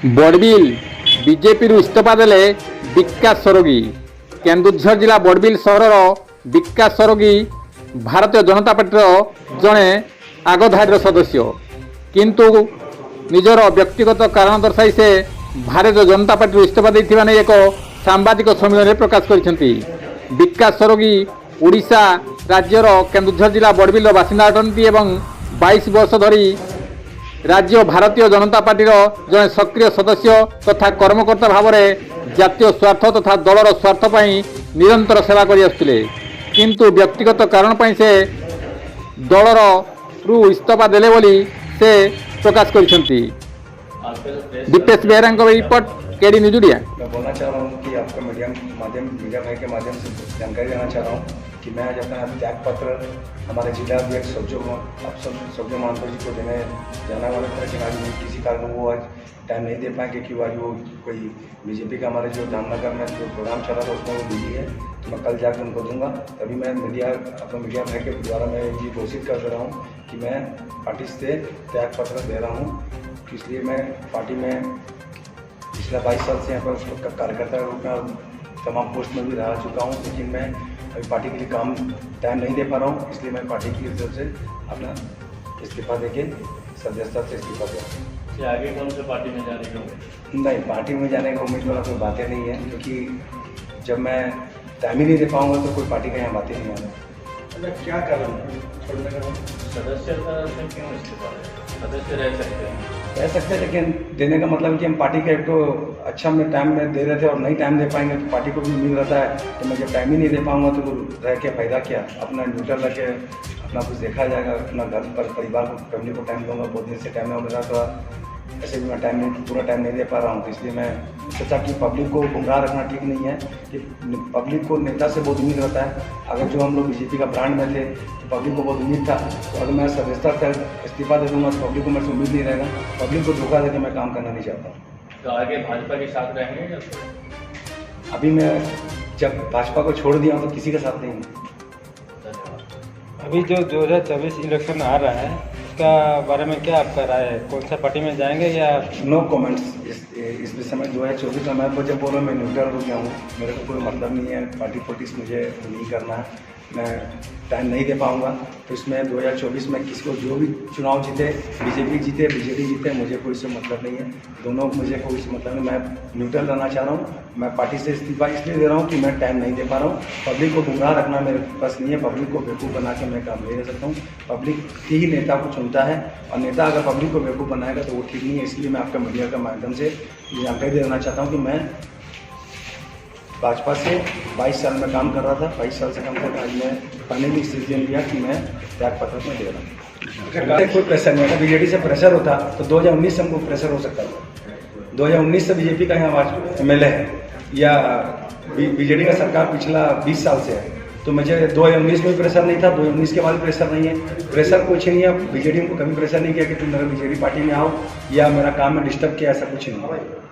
Barbil BJP इस्तीफा देले विकास सरोगी। केन्दुझर जिला बड़बिल सहर विकास सरोगी भारतीय जनता पार्टी जड़े आगधाड़ी सदस्य, किंतु निजर व्यक्तिगत कारण दर्शाई से भारतीय जनता पार्टी इस्तीफा देथिबा नै एक सांबादिक सम्मेलन में प्रकाश करिसेंती। विकास सरोगी ओडिशा राज्यर केन्दुझर जिला बड़बिल बासिंदा अटंती एवं 22 वर्ष धरी राज्य भारतीय जनता पार्टी जड़े सक्रिय सदस्य तथा कर्मकर्ता भाव में जातीय स्वार्थ तथा दलर स्वार्थ पर निरंतर सेवा कर किंतु व्यक्तिगत कारण से दलर इस्तीफा देले बोली से प्रकाश करिसेंती। Dipesh Behera report KD news Odia. मैं बोलना चाह रहा हूँ कि आपका मीडिया भाई के माध्यम से जानकारी देना चाह रहा हूँ कि मैं आज अपना त्याग पत्र हमारे जिला अध्यक्ष सब्जो महंतो जी को देने जाना वाला था, लेकिन आज किसी कारण वो आज टाइम नहीं दे पाएंगे क्योंकि आज वो कोई बीजेपी का हमारे जो जामनगर में जो प्रोग्राम चला था उसमें वो बिजी है, तो मैं कल जाकर उनको दूंगा। तभी मैं अपने मीडिया भाई के द्वारा मैं ये घोषित कर दे रहा हूँ कि मैं पार्टी से त्याग पत्र दे रहा हूँ। इसलिए मैं पार्टी में पिछले 22 साल से यहाँ पर उसको कार्यकर्ता के रूप में तमाम पोस्ट में भी रह चुका हूँ, लेकिन मैं अभी पार्टी के लिए काम टाइम नहीं दे पा रहा हूँ। इसलिए मैं पार्टी की तरफ से अपना इस्तीफा देके सदस्यता से इस्तीफा दे रहा हूँ। आगे कौन से पार्टी में जाने का? नहीं, पार्टी में जाने का उम्मीद वाला कोई बातें नहीं है, क्योंकि जब मैं टाइम ही नहीं दे पाऊँगा तो कोई पार्टी का यहाँ बातें नहीं आना। मतलब क्या कारण छोड़ने का? सदस्यता से क्यों इस्तीफा? सदस्य रह सकते हैं, लेकिन देने का मतलब कि हम पार्टी का एक तो अच्छा में टाइम में दे रहे थे और नहीं टाइम दे पाएंगे तो पार्टी को भी मिल रहता है, तो मैं जब टाइम ही नहीं दे पाऊंगा तो रह के फायदा क्या? अपना न्यूट्रल रह के अपना कुछ देखा जाएगा, अपना घर पर परिवार को फैमिली को टाइम दूंगा। बहुत दिन से टाइम में मेरा तो ऐसे भी मैं पूरा टाइम नहीं दे पा रहा हूँ, तो इसलिए मैं सोचा कि पब्लिक को गुमराह रखना ठीक नहीं है कि पब्लिक को नेता से बहुत उम्मीद रहता है। अगर जो हम लोग बीजेपी का ब्रांड में थे तो पब्लिक को बहुत उम्मीद था, तो अगर मैं सदस्यता कर इस्तीफा दे दूंगा तो पब्लिक को मेरे से उम्मीद नहीं रहेगा, पब्लिक को धोखा देकर मैं काम करना नहीं चाहता। तो आगे भाजपा के साथ रहेंगे या? अभी मैं जब भाजपा को छोड़ दिया तो किसी के साथ नहीं हूँ। अभी जो 2024 इलेक्शन आ रहा है उसका बारे में क्या आपका राय है? कौन सा पार्टी में जाएंगे या? नो कमेंट्स इस विषय में। 2024 में मैं जब बोला मैं न्यूट्रल हो गया हूँ, मेरे को कोई मतलब नहीं है, पार्टी पॉलिटिक्स मुझे नहीं करना है, मैं टाइम नहीं दे पाऊँगा। तो इसमें 2024 में किसी को जो भी चुनाव जीते, बीजेपी जीते बीजेडी जीते, मुझे कोई से मतलब नहीं है, दोनों मुझे कोई से मतलब नहीं। मैं न्यूट्रल रहना चाह रहा हूँ। मैं पार्टी से इस्तीफा इसलिए दे रहा हूँ कि मैं टाइम नहीं दे पा रहा हूँ। पब्लिक को गुमराह रखना मेरे पास नहीं है, पब्लिक को बेवकूफ़ बना के मैं काम नहीं दे सकता हूँ। पब्लिक ही नेता को चुनता है और नेता अगर पब्लिक को बेवकूफ़ बनाएगा तो वो ठीक नहीं है। इसलिए मैं आपका मीडिया के माध्यम से जानकारी देना चाहता हूँ कि मैं भाजपा से 22 साल में काम कर रहा था, 22 साल से काम कर, आज मैं फाइनली डिसीजन लिया कि मैं त्याग पत्र में दे रहा हूँ। कोई प्रेशर नहीं है, बीजेडी से प्रेशर होता तो 2019 से हमको प्रेशर हो सकता था। 2019 से बीजेपी का यहाँ MLA है या बीजेडी का सरकार पिछला 20 साल से है, तो मुझे 2019 में भी प्रेशर नहीं था, 2019 के बाद प्रेशर नहीं है। प्रेशर कुछ नहीं है, बीजेडी को कभी प्रेशर नहीं किया कि तुम मेरा बीजेडी पार्टी में आओ या मेरा काम में डिस्टर्ब किया, ऐसा कुछ नहीं है।